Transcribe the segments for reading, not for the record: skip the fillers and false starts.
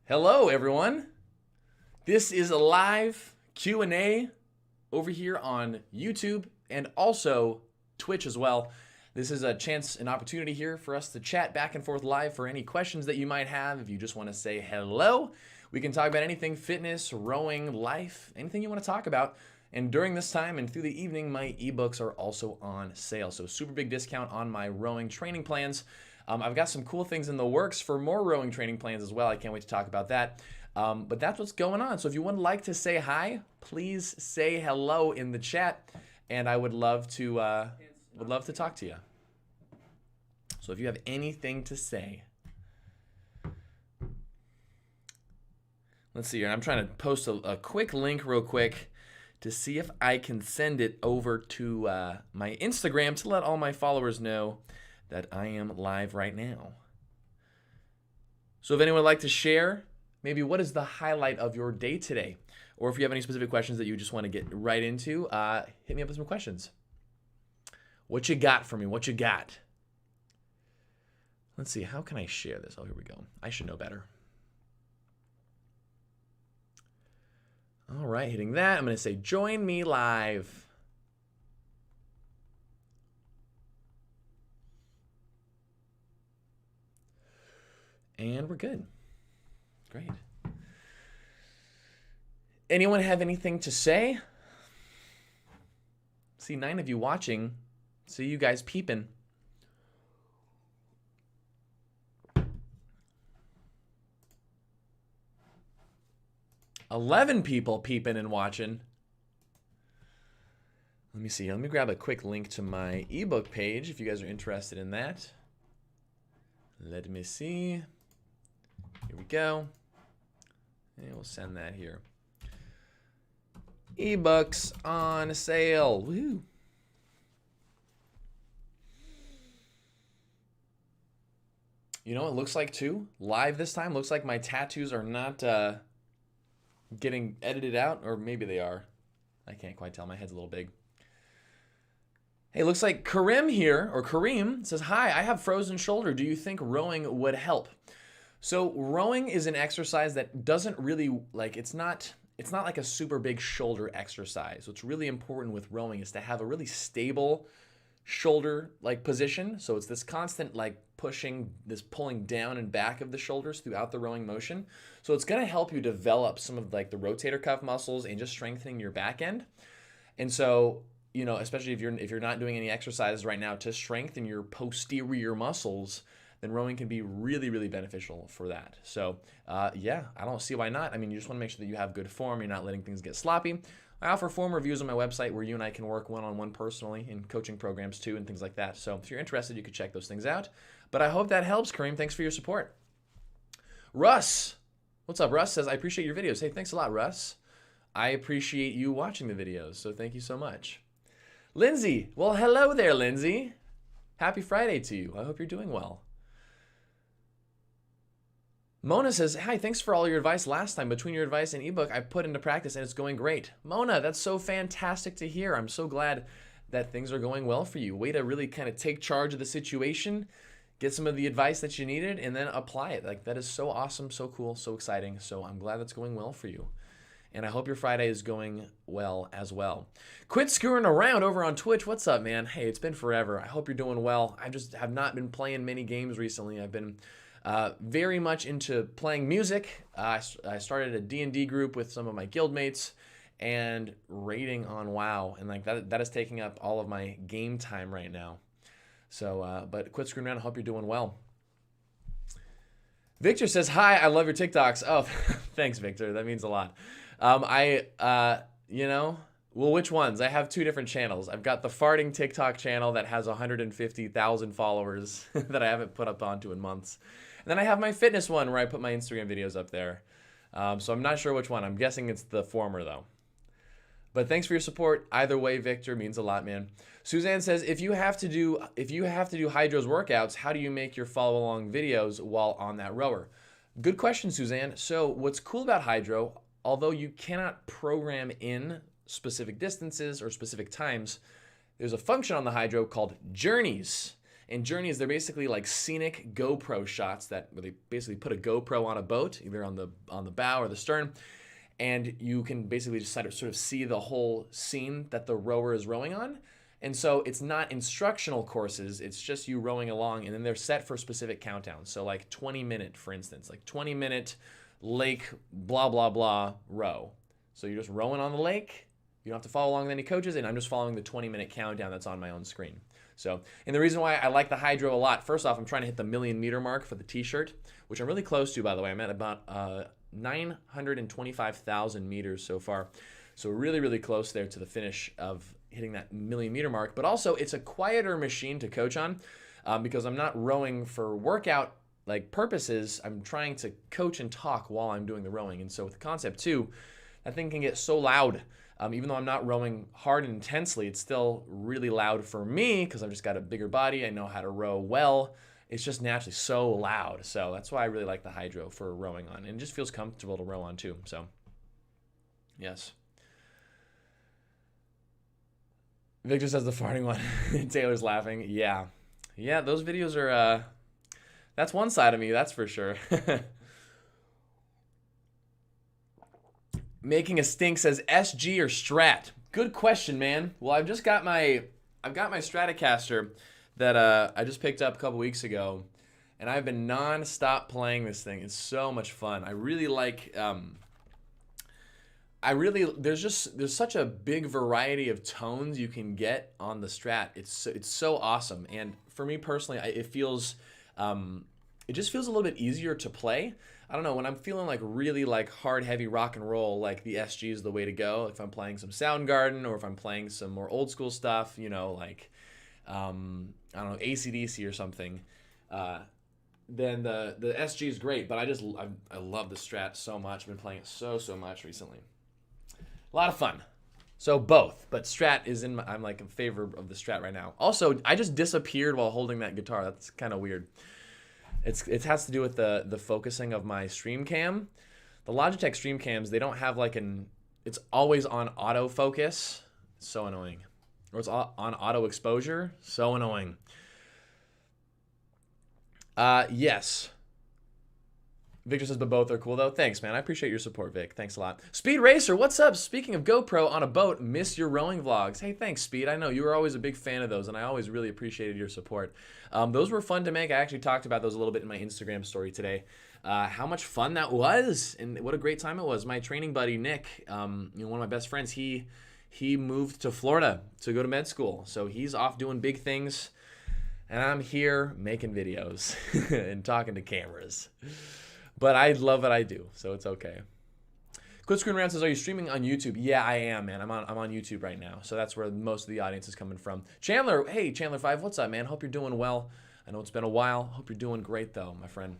Hello, everyone. This is a live Q&A over here on YouTube and also Twitch as well. This is a chance, an opportunity here for us to chat back and forth live for any questions that you might have. If you just want to say hello, we can talk about anything, fitness, rowing, life, anything you want to talk about. And during this time and through the evening, my ebooks are also on sale. So super big discount on my rowing training plans. I've got some cool things in the works for more rowing training plans as well. I can't wait to talk about that. But that's what's going on. So if you would like to say hi, please say hello in the chat, and I would love to talk to you. So if you have anything to say, let's see here. I'm trying to post a quick link real quick to see if I can send it over to my Instagram to let all my followers know that I am live right now. So if anyone would like to share, maybe what is the highlight of your day today? Or if you have any specific questions that you just want to get right into, hit me up with some questions. What you got for me? What you got? Let's see, how can I share this? Oh, here we go. I should know better. All right, hitting that. I'm going to say, join me live. And we're good. Great. Anyone have anything to say? See 9 of you watching. See you guys peeping. "11 people peeping and watching. Let me see. Let me grab a quick link to my ebook page if you guys are interested in that. Let me see. Here we go. And we'll send that here. Ebooks on sale. Woo. You know, it looks like too, live this time, looks like my tattoos are not getting edited out, or maybe they are. I can't quite tell. My head's a little big. Hey, looks like Karim here, or Kareem, says, "Hi, I have frozen shoulder. Do you think rowing would help?" So rowing is an exercise that doesn't really, it's not like a super big shoulder exercise. What's really important with rowing is to have a really stable shoulder position. So it's this constant pushing, this pulling down and back of the shoulders throughout the rowing motion. So it's going to help you develop some of the rotator cuff muscles and just strengthening your back end. And so, you know, especially if you're not doing any exercises right now to strengthen your posterior muscles, then rowing can be really, really beneficial for that. So yeah, I don't see why not. I mean, you just want to make sure that you have good form. You're not letting things get sloppy. I offer form reviews on my website where you and I can work one-on-one personally in coaching programs too and things like that. So if you're interested, you could check those things out. But I hope that helps, Kareem. Thanks for your support. Russ, what's up? Russ says, "I appreciate your videos." Hey, thanks a lot, Russ. I appreciate you watching the videos, so thank you so much. Lindsay, well, hello there, Lindsay. Happy Friday to you. I hope you're doing well. Mona says, "Hi, thanks for all your advice last time. Between your advice and ebook, I put into practice and it's going great." Mona, that's so fantastic to hear. I'm so glad that things are going well for you. Way to really kind of take charge of the situation, get some of the advice that you needed, and then apply it. That is so awesome, so cool, so exciting. So I'm glad that's going well for you. And I hope your Friday is going well as well. Quit screwing around over on Twitch. What's up, man? Hey, it's been forever. I hope you're doing well. I just have not been playing many games recently. I've been very much into playing music. I started a D&D group with some of my guildmates and raiding on WoW. And that is taking up all of my game time right now. So, but quit screwing around. I hope you're doing well. Victor says, "Hi, I love your TikToks." Oh, thanks, Victor. That means a lot. You know, well, which ones? I have 2 different channels. I've got the farting TikTok channel that has 150,000 followers that I haven't put up onto in months. And then I have my fitness one where I put my Instagram videos up there. So I'm not sure which one. I'm guessing it's the former, though. But thanks for your support. Either way, Victor, means a lot, man. Suzanne says, if you have to do Hydro's workouts, how do you make your follow-along videos while on that rower? Good question, Suzanne. So what's cool about Hydro, although you cannot program in specific distances or specific times, there's a function on the Hydro called journeys. And journeys, they're basically like scenic GoPro shots where they basically put a GoPro on a boat, either on the bow or the stern, and you can basically just sort of see the whole scene that the rower is rowing on. And so it's not instructional courses, it's just you rowing along, and then they're set for specific countdowns. So like 20-minute, for instance, like 20-minute lake, blah, blah, blah, row. So you're just rowing on the lake. You don't have to follow along with any coaches, and I'm just following the 20-minute countdown that's on my own screen. So, and the reason why I like the hydro a lot, first off, I'm trying to hit the 1,000,000 meter mark for the t-shirt, which I'm really close to, by the way. I'm at about 925,000 meters so far. So really, really close there to the finish of hitting that 1,000,000 meter mark. But also, it's a quieter machine to coach on because I'm not rowing for workout like purposes. I'm trying to coach and talk while I'm doing the rowing. And so with the Concept 2, that thing can get so loud. Even though I'm not rowing hard and intensely, it's still really loud for me because I've just got a bigger body. I know how to row well. It's just naturally so loud. So that's why I really like the hydro for rowing on. And it just feels comfortable to row on too. So, yes. Victor says the farting one. Taylor's laughing. Yeah. Yeah, those videos are, that's one side of me, that's for sure. Making a Stink says SG or Strat. Good question, man. Well, I've got my Stratocaster that I just picked up a couple weeks ago, and I've been non-stop playing this thing. It's so much fun. I really like there's such a big variety of tones you can get on the Strat. It's so awesome. And for me personally, it just feels a little bit easier to play. I don't know, when I'm feeling like really like hard, heavy rock and roll, like the SG is the way to go. If I'm playing some Soundgarden or if I'm playing some more old school stuff, you know, like, I don't know, AC/DC or something, then the SG is great. But I love the Strat so much. I've been playing it so much recently. A lot of fun. So both, but Strat is I'm like in favor of the Strat right now. Also, I just disappeared while holding that guitar. That's kind of weird. It has to do with the focusing of my stream cam. The Logitech stream cams, they don't have like it's always on autofocus. It's so annoying. Or it's on auto exposure. So annoying. Yes. Victor says, but both are cool though. Thanks, man. I appreciate your support, Vic. Thanks a lot. Speed Racer, what's up? Speaking of GoPro on a boat, miss your rowing vlogs. Hey, thanks, Speed. I know you were always a big fan of those, and I always really appreciated your support. Those were fun to make. I actually talked about those a little bit in my Instagram story today. How much fun that was, and what a great time it was. My training buddy, Nick, one of my best friends, he moved to Florida to go to med school. So he's off doing big things, and I'm here making videos and talking to cameras. But I love what I do, so it's okay. Quit Screen Around says, are you streaming on YouTube? Yeah, I am, man. I'm on YouTube right now, so that's where most of the audience is coming from. Chandler, hey, Chandler5, what's up, man? Hope you're doing well. I know it's been a while. Hope you're doing great, though, my friend.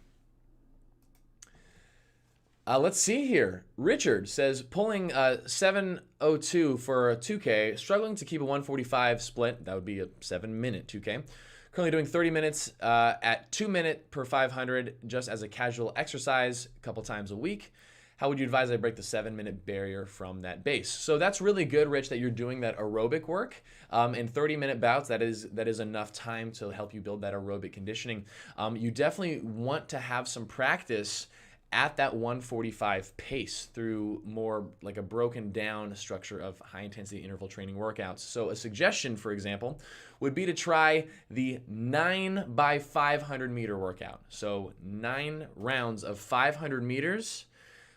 Let's see here. Richard says, pulling 702 for a 2K, struggling to keep a 145 split. That would be a 7-minute 2K. Currently doing 30 minutes at 2 minutes per 500 just as a casual exercise a couple times a week. How would you advise I break the 7-minute barrier from that base? So that's really good, Rich, that you're doing that aerobic work. In 30-minute bouts, that is enough time to help you build that aerobic conditioning. You definitely want to have some practice at that 145 pace through more like a broken down structure of high intensity interval training workouts. So a suggestion, for example, would be to try the 9 by 500 meter workout. So 9 rounds of 500 meters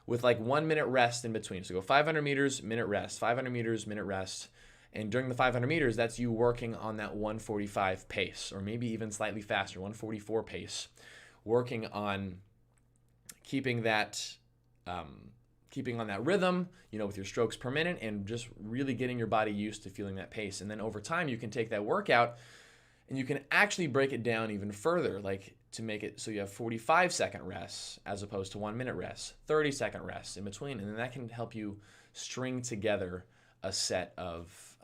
with like 1 minute rest in between. So go 500 meters, minute rest, 500 meters, minute rest. And during the 500 meters, that's you working on that 145 pace, or maybe even slightly faster, 144 pace, working on keeping that keeping on that rhythm, with your strokes per minute, and just really getting your body used to feeling that pace. And then over time, you can take that workout and you can actually break it down even further, like to make it so you have 45-second rests as opposed to 1 minute rests, 30-second rests in between, and then that can help you string together a set of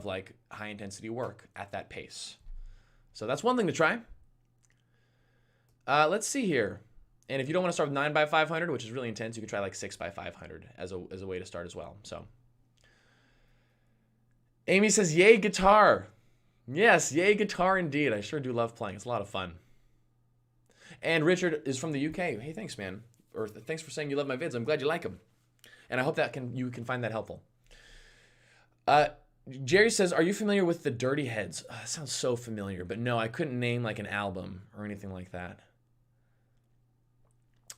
like high intensity work at that pace. So that's one thing to try. Let's see here. And if you don't want to start with 9 by 500, which is really intense, you can try like 6 by 500 as a way to start as well. So Amy says, yay, guitar. Yes, yay guitar indeed. I sure do love playing. It's a lot of fun. And Richard is from the UK. Hey, thanks, man. Or thanks for saying you love my vids. I'm glad you like them. And I hope that you can find that helpful. Jerry says, are you familiar with the Dirty Heads? That sounds so familiar, but no, I couldn't name like an album or anything like that.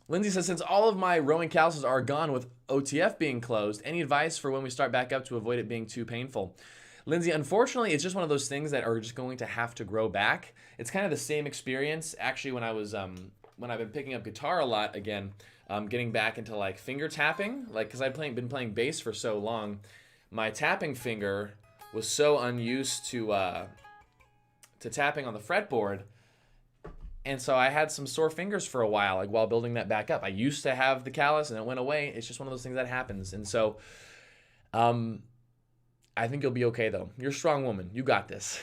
Lindsay says, since all of my rowing classes are gone with OTF being closed, any advice for when we start back up to avoid it being too painful? Lindsay, unfortunately, it's just one of those things that are just going to have to grow back. It's kind of the same experience, actually, when I was when I've been picking up guitar a lot again, getting back into like finger tapping, like because I've been playing bass for so long, my tapping finger was so unused to tapping on the fretboard. And so I had some sore fingers for a while, like while building that back up. I used to have the callus and it went away. It's just one of those things that happens. And so I think you'll be okay though. You're a strong woman. You got this.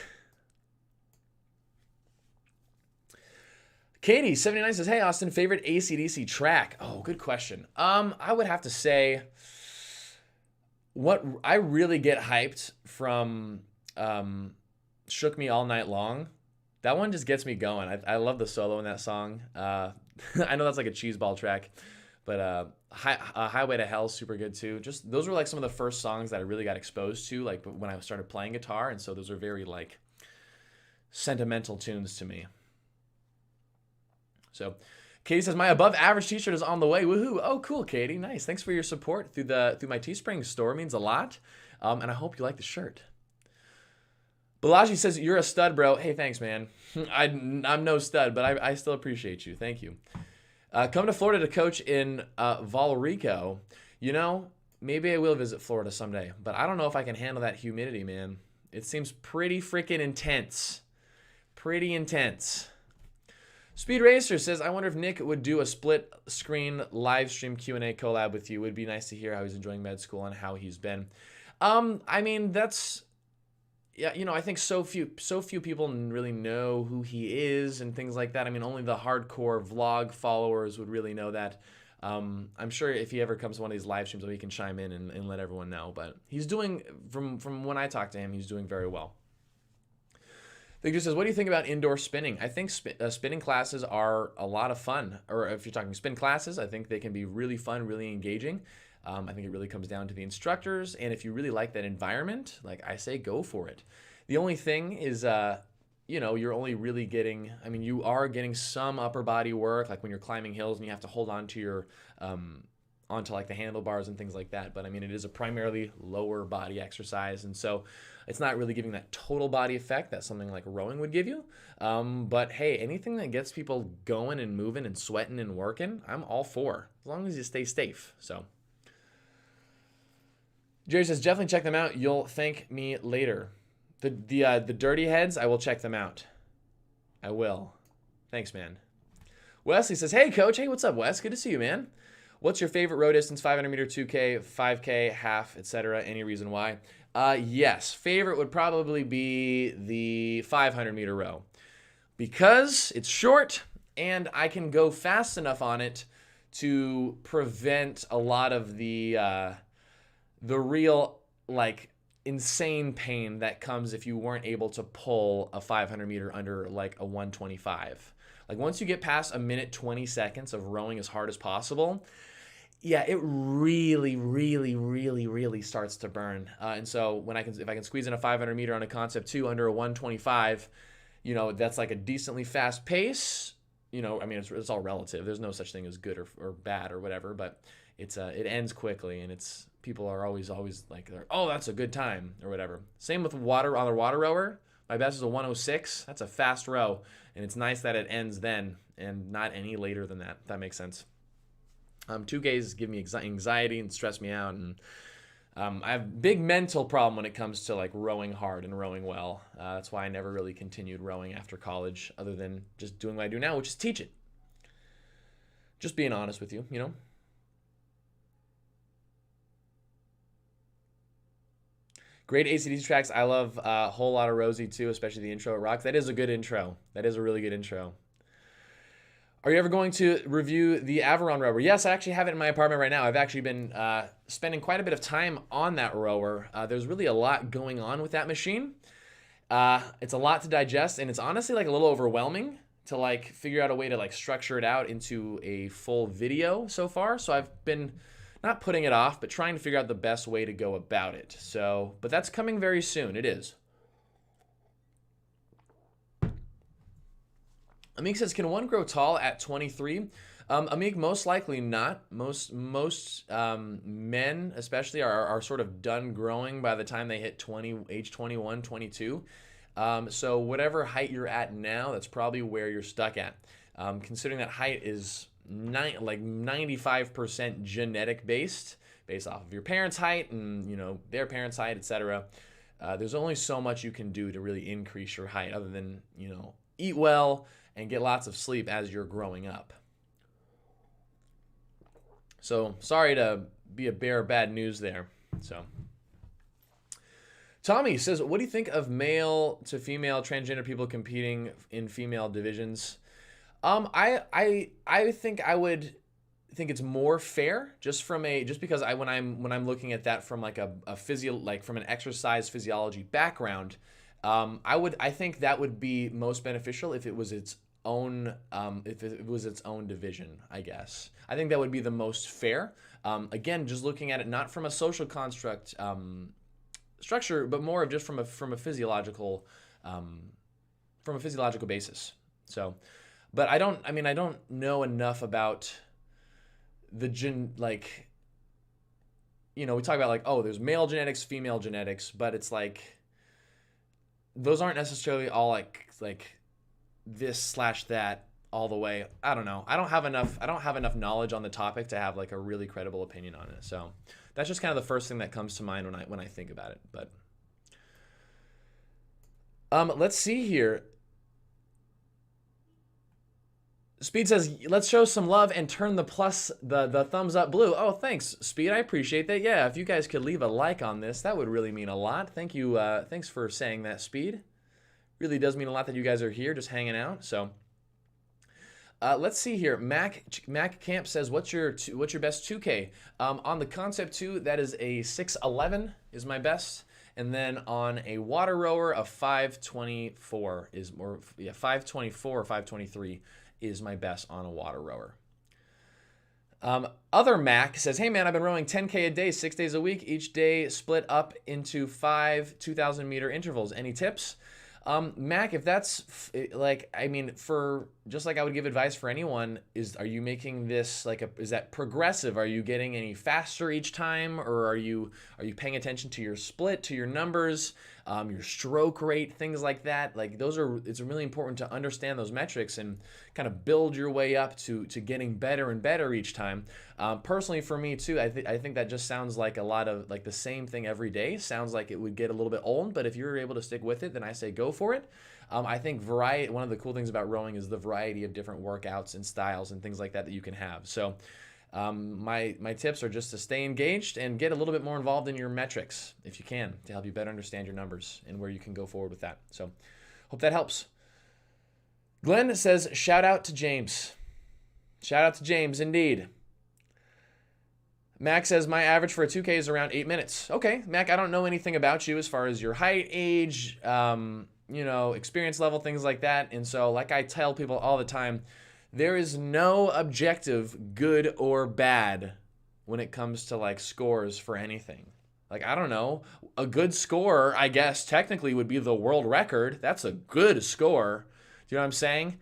Katie, 79 says, hey, Austin, favorite AC/DC track? Oh, good question. I would have to say what I really get hyped from Shook Me All Night Long. That one just gets me going. I love the solo in that song. I know that's like a cheeseball track, but Highway to Hell is super good too. Just those were like some of the first songs that I really got exposed to, like when I started playing guitar, and so those are very like sentimental tunes to me. So Katie says, my above average t-shirt is on the way. Woohoo. Oh, cool, Katie. Nice. Thanks for your support through my Teespring store. It means a lot. And I hope you like the shirt. Balaji says, you're a stud, bro. Hey, thanks, man. I'm no stud, but I still appreciate you. Thank you. Come to Florida to coach in Valrico. You know, maybe I will visit Florida someday, but I don't know if I can handle that humidity, man. It seems pretty freaking intense. Pretty intense. Speed Racer says, I wonder if Nick would do a split screen live stream Q&A collab with you. It would be nice to hear how he's enjoying med school and how he's been. I mean, that's... Yeah, you know, I think so few people really know who he is and things like that. I mean, only the hardcore vlog followers would really know that. I'm sure if he ever comes to one of these live streams, he can chime in and let everyone know. But he's doing, from when I talked to him, he's doing very well. Victor says, what do you think about indoor spinning? I think spinning classes are a lot of fun. Or if you're talking spin classes, I think they can be really fun, really engaging. I think it really comes down to the instructors, and if you really like that environment, like I say, go for it. The only thing is, you know, you're only really getting, I mean, you are getting some upper body work, like when you're climbing hills and you have to hold on to your, onto like the handlebars and things like that. But I mean, it is a primarily lower body exercise, and so it's not really giving that total body effect that something like rowing would give you. But hey, anything that gets people going and moving and sweating and working, I'm all for, as long as you stay safe. So. Jerry says, definitely check them out. You'll thank me later. The Dirty Heads, I will check them out. I will. Thanks, man. Wesley says, hey, coach. Hey, what's up, Wes? Good to see you, man. What's your favorite row distance? 500 meter, 2K, 5K, half, etc. Any reason why? Yes. Favorite would probably be the 500 meter row because it's short and I can go fast enough on it to prevent a lot of the real, like, insane pain that comes if you weren't able to pull a 500 meter under, like, a 125. Like, once you get past a minute 20 seconds of rowing as hard as possible, yeah, it really, really, really, really starts to burn. And so when if I can squeeze in a 500 meter on a Concept 2 under a 125, you know, that's like a decently fast pace. You know, I mean, it's all relative. There's no such thing as good or bad or whatever, but it ends quickly, and people are always like, oh, that's a good time or whatever. Same with water on the water rower. My best is a 106. That's a fast row, and it's nice that it ends then and not any later than that. If that makes sense. 2Ks give me anxiety and stress me out, and I have a big mental problem when it comes to like rowing hard and rowing well. That's why I never really continued rowing after college, other than just doing what I do now, which is teach it. Just being honest with you, you know. Great AC/DC tracks. I love a whole lot of Rosie too, especially the intro. It rocks. That is a good intro. That is a really good intro. Are you ever going to review the Aviron rower? Yes, I actually have it in my apartment right now. I've actually been spending quite a bit of time on that rower. There's really a lot going on with that machine. It's a lot to digest, and it's honestly like a little overwhelming to like figure out a way to like structure it out into a full video so far. So I've been not putting it off, but trying to figure out the best way to go about it. So, but that's coming very soon. It is. Amik says, can one grow tall at 23? Amik, most likely not. Most men, especially, are sort of done growing by the time they hit age 21, 22. So whatever height you're at now, that's probably where you're stuck at. Considering that height is like 95% genetic based off of your parents' height and their parents' height, etc. There's only so much you can do to really increase your height, other than eat well and get lots of sleep as you're growing up. So sorry to be a bearer of bad news there. So Tommy says, what do you think of male to female transgender people competing in female divisions? I think I would think it's more fair just because when I'm looking at that from like from an exercise physiology background, I think that would be most beneficial if it was its own division, I guess. I think that would be the most fair. Again, just looking at it not from a social construct structure, but more of just from a physiological basis. So, but I don't know enough about the we talk about like, oh, there's male genetics, female genetics, but it's like those aren't necessarily all like this/that all the way. I don't know. I don't have enough knowledge on the topic to have like a really credible opinion on it. So that's just kind of the first thing that comes to mind when I think about it. But let's see here. Speed says, let's show some love and turn the thumbs up blue. Oh, thanks, Speed. I appreciate that. Yeah, if you guys could leave a like on this, that would really mean a lot. Thank you. Thanks for saying that, Speed. Really does mean a lot that you guys are here just hanging out. So let's see here. Mac Camp says, what's your best 2K? On the Concept 2, that is a 6'11" is my best. And then on a water rower, a 524 is more, 524 or 523 is my best on a water rower. Other Mac says, hey man, I've been rowing 10K a day, 6 days a week, each day split up into 5 2,000 meter intervals. Any tips? Mac, if that's for just like I would give advice for anyone, are you making this is that progressive? Are you getting any faster each time, or are you paying attention to your split, to your numbers, your stroke rate, things like that? Like it's really important to understand those metrics and kind of build your way up to getting better and better each time. Personally, for me too, I think that just sounds like a lot of like the same thing every day. Sounds like it would get a little bit old, but if you're able to stick with it, then I say go for it. I think one of the cool things about rowing is the variety of different workouts and styles and things like that you can have. So my tips are just to stay engaged and get a little bit more involved in your metrics if you can, to help you better understand your numbers and where you can go forward with that. So hope that helps. Glenn says, shout out to James. Shout out to James, indeed. Mac says, my average for a 2K is around 8 minutes. Okay, Mac, I don't know anything about you as far as your height, age, experience level, things like that. And so like I tell people all the time, there is no objective good or bad when it comes to like scores for anything. Like, I don't know, a good score, I guess, technically would be the world record. That's a good score. Do you know what I'm saying?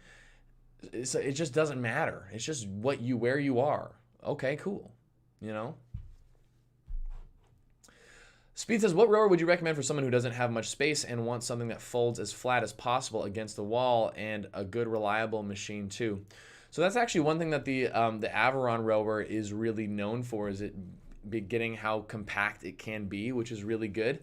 It just doesn't matter. It's just where you are. Okay, cool. Speed says, what rower would you recommend for someone who doesn't have much space and wants something that folds as flat as possible against the wall and a good reliable machine too? So that's actually one thing that the Averon rower is really known for, is it getting how compact it can be, which is really good.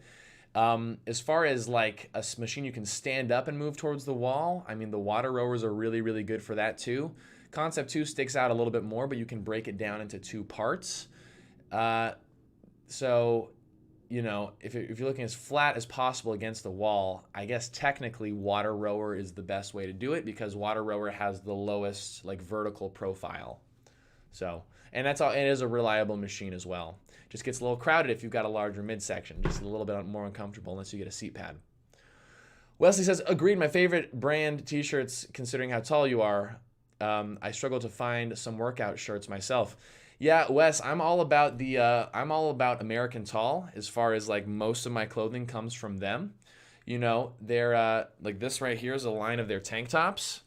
As far as like a machine you can stand up and move towards the wall, I mean, the water rowers are really, really good for that too. Concept 2 sticks out a little bit more, but you can break it down into 2 parts. So, if you're looking as flat as possible against the wall, I guess technically water rower is the best way to do it, because water rower has the lowest like vertical profile. So, and that's all. It is a reliable machine as well. Just gets a little crowded if you've got a larger midsection, just a little bit more uncomfortable unless you get a seat pad. Wesley says, agreed. My favorite brand t-shirts, considering how tall you are. I struggle to find some workout shirts myself. Yeah, Wes, I'm all about American Tall as far as like most of my clothing comes from them. You know, they're like this right here is a line of their tank tops,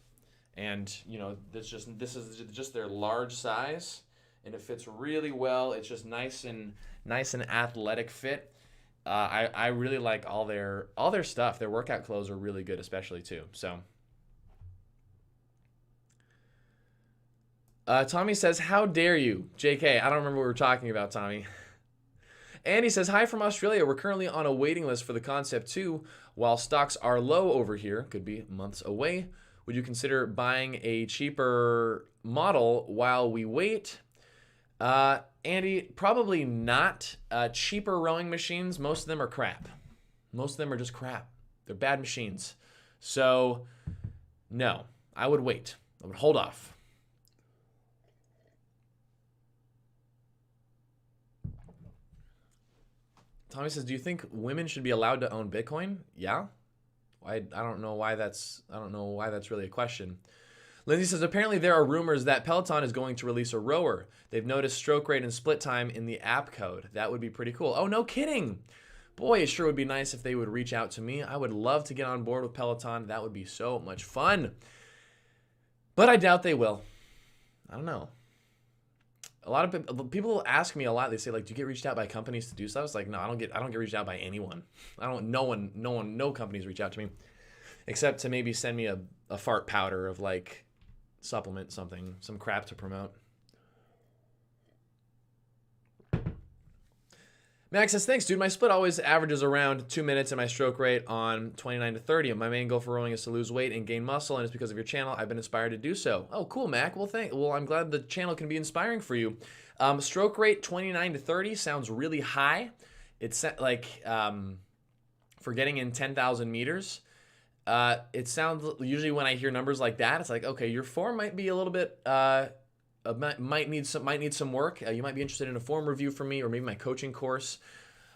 and you know this is just their large size, and it fits really well. It's just nice and athletic fit. I really like all their stuff. Their workout clothes are really good, especially too. So. Tommy says, how dare you? JK, I don't remember what we were talking about, Tommy. Andy says, hi from Australia. We're currently on a waiting list for the Concept 2. While stocks are low over here, could be months away, would you consider buying a cheaper model while we wait? Andy, probably not. Cheaper rowing machines, most of them are crap. Most of them are just crap. They're bad machines. So, no, I would wait. I would hold off. Tommy says, do you think women should be allowed to own Bitcoin? Yeah. I don't know why that's really a question. Lindsay says, apparently there are rumors that Peloton is going to release a rower. They've noticed stroke rate and split time in the app code. That would be pretty cool. Oh, no kidding. Boy, it sure would be nice if they would reach out to me. I would love to get on board with Peloton. That would be so much fun. But I doubt they will. I don't know. A lot of people ask me a lot. They say, like, do you get reached out by companies to do stuff? It's like, no, I don't get reached out by anyone. No companies reach out to me, except to maybe send me a fart powder of like supplement something, some crap to promote. Max says, thanks, dude. My split always averages around 2 minutes and my stroke rate on 29 to 30. My main goal for rowing is to lose weight and gain muscle, and it's because of your channel I've been inspired to do so. Oh, cool, Mac. Well, I'm glad the channel can be inspiring for you. Stroke rate 29 to 30 sounds really high. It's like for getting in 10,000 meters. It sounds usually when I hear numbers like that, it's like, okay, your form might be a little bit might need some work. You might be interested in a form review from me, or maybe my coaching course.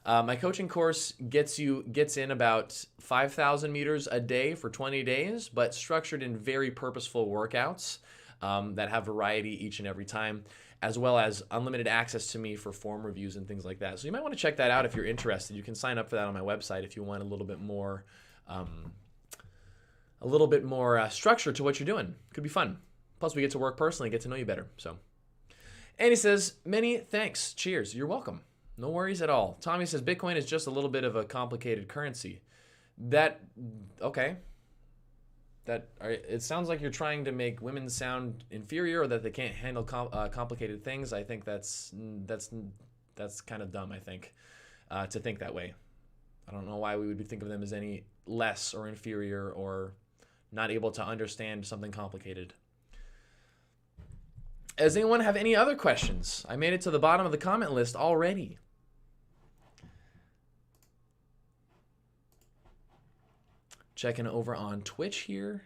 My coaching course gets in about 5,000 meters a day for 20 days, but structured in very purposeful workouts that have variety each and every time, as well as unlimited access to me for form reviews and things like that. So you might want to check that out if you're interested. You can sign up for that on my website if you want a little bit more structure to what you're doing. Could be fun. Plus, we get to work personally, get to know you better. So, and he says, many thanks. Cheers. You're welcome. No worries at all. Tommy says, Bitcoin is just a little bit of a complicated currency. Okay. It sounds like you're trying to make women sound inferior or that they can't handle complicated things. I think that's kind of dumb, I think, to think that way. I don't know why we would think of them as any less or inferior or not able to understand something complicated. Does anyone have any other questions? I made it to the bottom of the comment list already. Checking over on Twitch here.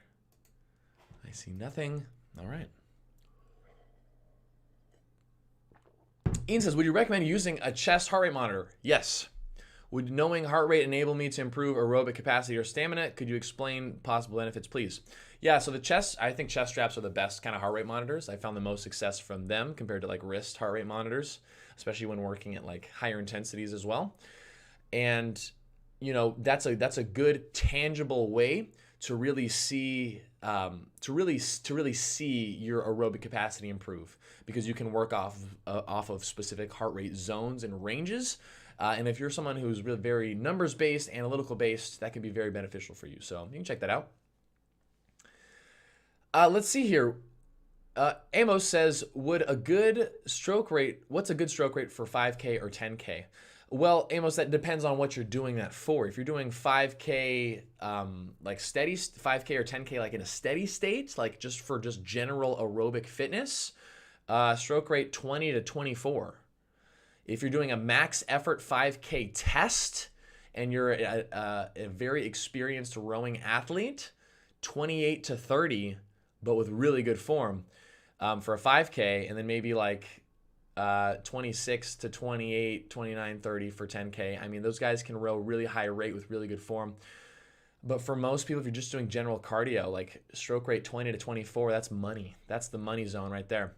I see nothing. All right. Ian says, would you recommend using a chest heart rate monitor? Yes. Would knowing heart rate enable me to improve aerobic capacity or stamina? Could you explain possible benefits, please? Yeah, so I think chest straps are the best kind of heart rate monitors. I found the most success from them compared to like wrist heart rate monitors, especially when working at like higher intensities as well. And you know, that's a good tangible way to really see see your aerobic capacity improve, because you can work off of specific heart rate zones and ranges. And if you're someone who's really very numbers-based, analytical-based, that can be very beneficial for you. So you can check that out. Let's see here. Amos says, what's a good stroke rate for 5K or 10K? Well, Amos, that depends on what you're doing that for. If you're doing 5K, like steady 5K or 10K, like in a steady state, like just for general aerobic fitness, stroke rate 20 to 24. If you're doing a max effort 5K test and you're a very experienced rowing athlete, 28 to 30, but with really good form for a 5K, and then maybe like 26 to 28, 29, 30 for 10K. I mean, those guys can row really high rate with really good form. But for most people, if you're just doing general cardio, like stroke rate 20 to 24, that's money. That's the money zone right there.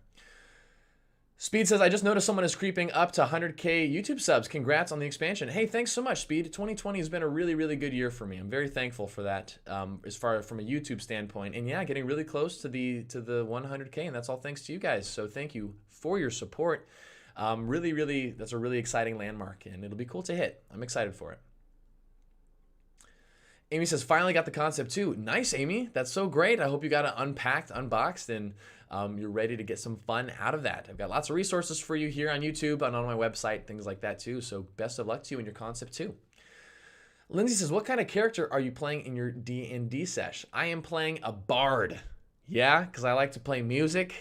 Speed says, I just noticed someone is creeping up to 100K YouTube subs. Congrats on the expansion. Hey, thanks so much, Speed. 2020 has been a really, really good year for me. I'm very thankful for that as far from a YouTube standpoint. And yeah, getting really close to the 100K, and that's all thanks to you guys. So thank you for your support. Really, really, that's a really exciting landmark, and it'll be cool to hit. I'm excited for it. Amy says, finally got the concept too. Nice, Amy. That's so great. I hope you got it unpacked, unboxed, and you're ready to get some fun out of that. I've got lots of resources for you here on YouTube and on my website, things like that too. So best of luck to you in your concept too. Lindsay says, what kind of character are you playing in your D&D sesh? I am playing a bard. Yeah, because I like to play music.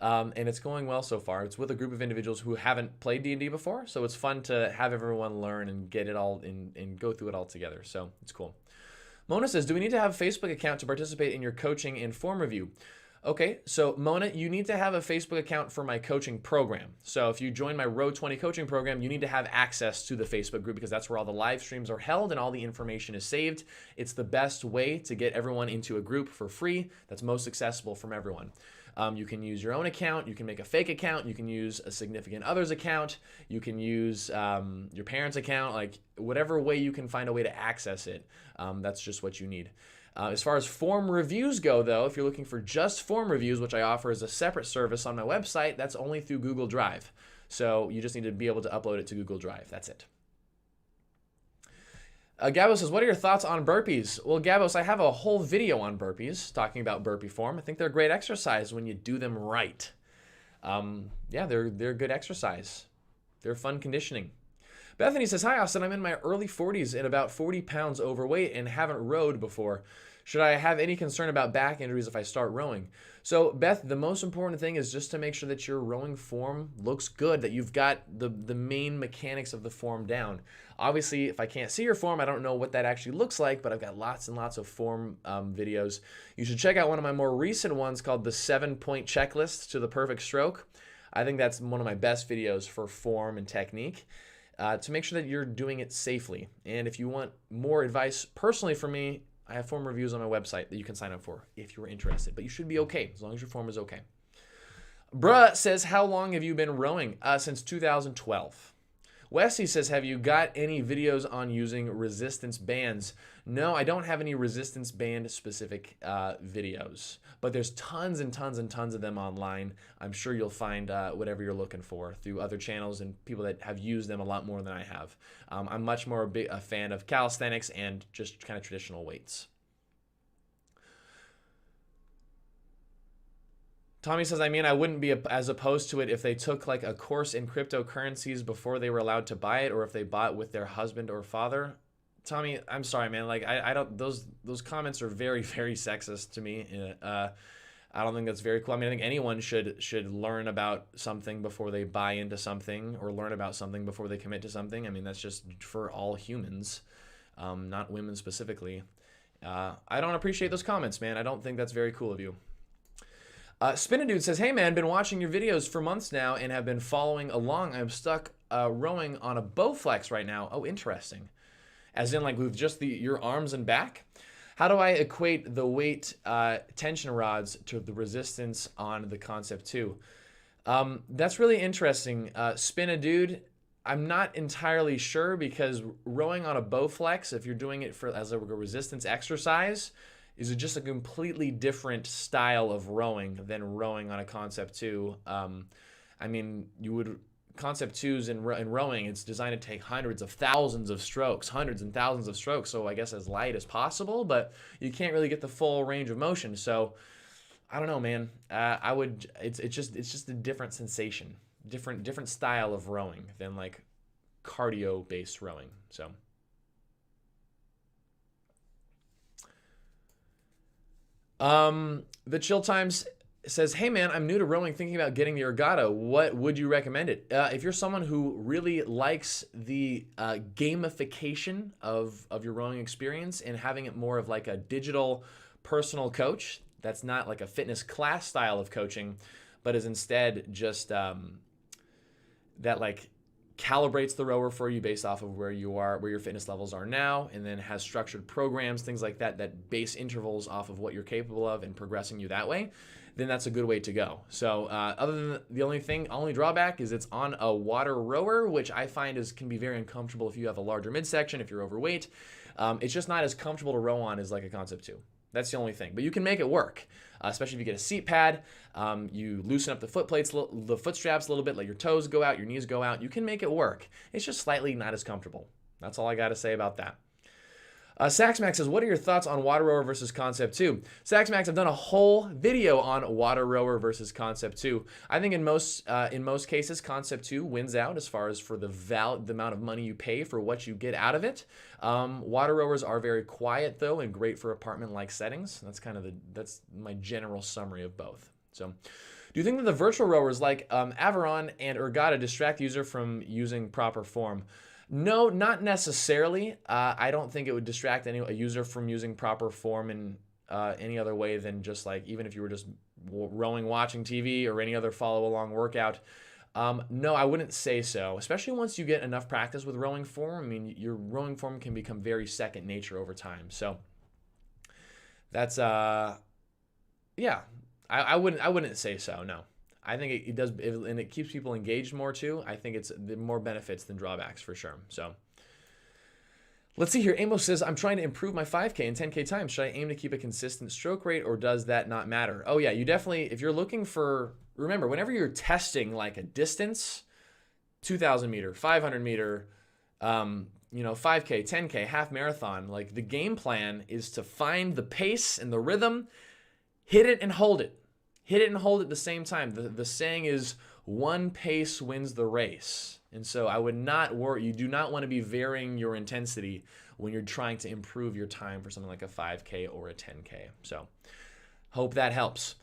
And it's going well so far. It's with a group of individuals who haven't played D&D before, so it's fun to have everyone learn and get it all in and go through it all together. So it's cool. Mona says, do we need to have a Facebook account to participate in your coaching and form review? Okay, so Mona, you need to have a Facebook account for my coaching program. So if you join my Row 20 coaching program, you need to have access to the Facebook group because that's where all the live streams are held and all the information is saved. It's the best way to get everyone into a group for free that's most accessible from everyone. You can use your own account, you can make a fake account, you can use a significant other's account, you can use your parents' account, like whatever way you can find a way to access it, that's just what you need. As far as form reviews go, though, if you're looking for just form reviews, which I offer as a separate service on my website, that's only through Google Drive. So you just need to be able to upload it to Google Drive. That's it. Gabos says, what are your thoughts on burpees? Well, Gabos, I have a whole video on burpees talking about burpee form. I think they're a great exercise when you do them right. Yeah, they're good exercise. They're fun conditioning. Bethany says, hi, Austin. I'm in my early 40s and about 40 pounds overweight and haven't rowed before. Should I have any concern about back injuries if I start rowing? So, Beth, the most important thing is just to make sure that your rowing form looks good, that you've got the main mechanics of the form down. Obviously, if I can't see your form, I don't know what that actually looks like, but I've got lots and lots of form videos. You should check out one of my more recent ones called the 7-point checklist to the perfect stroke. I think that's one of my best videos for form and technique. To make sure that you're doing it safely. And if you want more advice personally from me, I have form reviews on my website that you can sign up for if you're interested. But you should be okay, as long as your form is okay. Bruh says, how long have you been rowing? Since 2012. Wesley says, have you got any videos on using resistance bands? No, I don't have any resistance band specific videos, but there's tons and tons and tons of them online. I'm sure you'll find whatever you're looking for through other channels and people that have used them a lot more than I have. I'm much more a fan of calisthenics and just kind of traditional weights. Tommy says, I mean, I wouldn't be as opposed to it if they took like a course in cryptocurrencies before they were allowed to buy it, or if they bought with their husband or father. Tommy, I'm sorry, man. Like, I don't, those comments are very, very sexist to me. I don't think that's very cool. I mean, I think anyone should learn about something before they buy into something, or learn about something before they commit to something. I mean, that's just for all humans, not women specifically. I don't appreciate those comments, man. I don't think that's very cool of you. Spinadude says, hey man, been watching your videos for months now and have been following along. I'm stuck rowing on a Bowflex right now. Oh, interesting. As in like with just your arms and back? How do I equate the weight tension rods to the resistance on the Concept 2? That's really interesting. Spinadude, I'm not entirely sure because rowing on a Bowflex, if you're doing it as a resistance exercise, is just a completely different style of rowing than rowing on a Concept 2. I mean, Concept 2s in rowing, it's designed to take hundreds of thousands of strokes, hundreds and thousands of strokes, so I guess as light as possible, but you can't really get the full range of motion. So I don't know, man. It's just a different sensation, different style of rowing than like cardio-based rowing. So the Chill Times says, hey man, I'm new to rowing, thinking about getting the Ergato. What would you recommend it? If you're someone who really likes the gamification of your rowing experience and having it more of like a digital personal coach, that's not like a fitness class style of coaching, but is instead just that like calibrates the rower for you based off of where you are, where your fitness levels are now, and then has structured programs, things like that, that base intervals off of what you're capable of and progressing you that way, then that's a good way to go. So other than the only drawback is it's on a water rower, which I find can be very uncomfortable if you have a larger midsection, if you're overweight. It's just not as comfortable to row on as like a Concept 2. That's the only thing, but you can make it work, especially if you get a seat pad. You loosen up the foot plates, the foot straps a little bit, let your toes go out, your knees go out. You can make it work. It's just slightly not as comfortable. That's all I got to say about that. Saxmax says, what are your thoughts on water rower versus Concept 2? Saxmax, I've done a whole video on water rower versus Concept 2. I think in most cases, Concept 2 wins out as far as for the amount of money you pay for what you get out of it. Water rowers are very quiet though and great for apartment-like settings. That's my general summary of both. So, do you think that the virtual rowers like Averon and Ergata distract the user from using proper form? No, not necessarily. I don't think it would distract a user from using proper form in any other way than just like, even if you were just rowing, watching TV or any other follow-along workout. No, I wouldn't say so, especially once you get enough practice with rowing form. I mean, your rowing form can become very second nature over time. So that's, yeah, I wouldn't say so, no. I think it does, and it keeps people engaged more too. I think it's more benefits than drawbacks for sure. So let's see here. Amos says, I'm trying to improve my 5K and 10K time. Should I aim to keep a consistent stroke rate or does that not matter? Oh yeah, you definitely, if you're looking for, remember, whenever you're testing like a distance, 2,000 meter, 500 meter, 5K, 10K, half marathon, like the game plan is to find the pace and the rhythm, hit it and hold it. Hit it and hold it at the same time. The saying is one pace wins the race. And so I would not worry. You do not want to be varying your intensity when you're trying to improve your time for something like a 5K or a 10K. So hope that helps.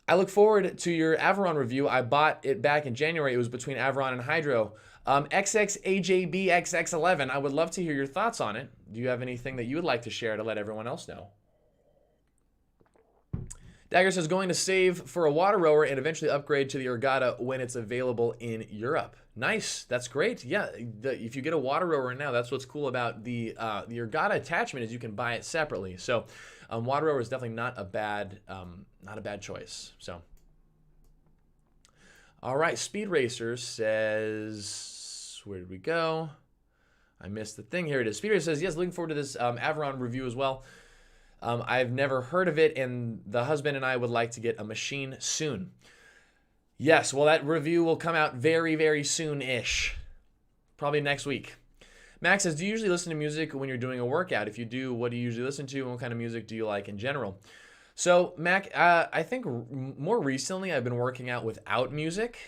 I look forward to your Averon review. I bought it back in January. It was between Averon and Hydro. XXAJBXX11, I would love to hear your thoughts on it. Do you have anything that you would like to share to let everyone else know? Dagger says, going to save for a water rower and eventually upgrade to the Ergata when it's available in Europe. Nice. That's great. Yeah, if you get a water rower now, that's what's cool about the Ergata attachment is you can buy it separately. So water rower is definitely not a bad choice. So, all right. Speed Racer says, where did we go? I missed the thing. Here it is. Speed Racer says, yes, looking forward to this Averon review as well. I've never heard of it, and the husband and I would like to get a machine soon. Yes, well, that review will come out very, very soon-ish. Probably next week. Max says, do you usually listen to music when you're doing a workout? If you do, what do you usually listen to, and what kind of music do you like in general? So, Mac, I think more recently I've been working out without music,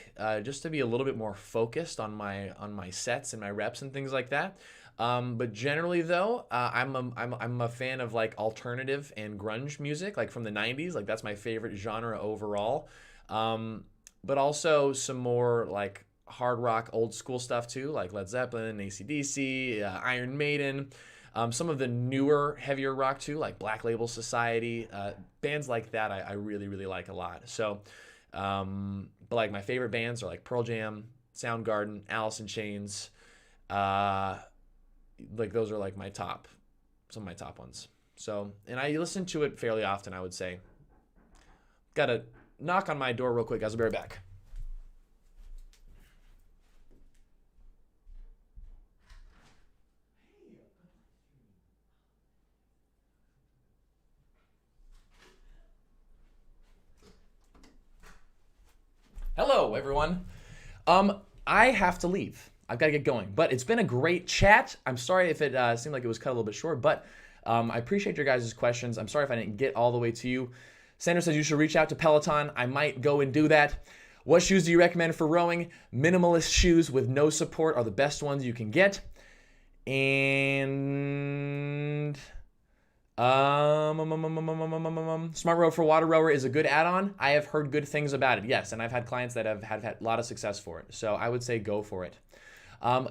just to be a little bit more focused on my sets and my reps and things like that. But generally though, I'm a fan of like alternative and grunge music, like from the 90s. Like that's my favorite genre overall. But also some more like hard rock, old school stuff too, like Led Zeppelin, AC/DC, Iron Maiden. Some of the newer, heavier rock too, like Black Label Society. Bands like that I really, really like a lot. So, but like my favorite bands are like Pearl Jam, Soundgarden, Alice in Chains, like those are like some of my top ones. So, and I listen to it fairly often, I would say. Got to knock on my door real quick, guys. I'll be right back. Hello, everyone. I have to leave. I've got to get going, but it's been a great chat. I'm sorry if it seemed like it was cut a little bit short, but I appreciate your guys' questions. I'm sorry if I didn't get all the way to you. Sandra says you should reach out to Peloton. I might go and do that. What shoes do you recommend for rowing? Minimalist shoes with no support are the best ones you can get. And Smart Row for water rower is a good add-on. I have heard good things about it, yes, and I've had clients that have had a lot of success for it. So I would say go for it.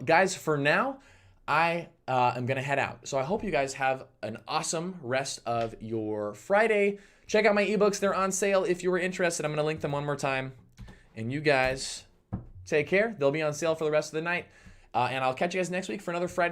Guys, for now, I am going to head out. So I hope you guys have an awesome rest of your Friday. Check out my ebooks. They're on sale if you were interested. I'm going to link them one more time. And you guys Take care. They'll be on sale for the rest of the night. And I'll catch you guys next week for another Friday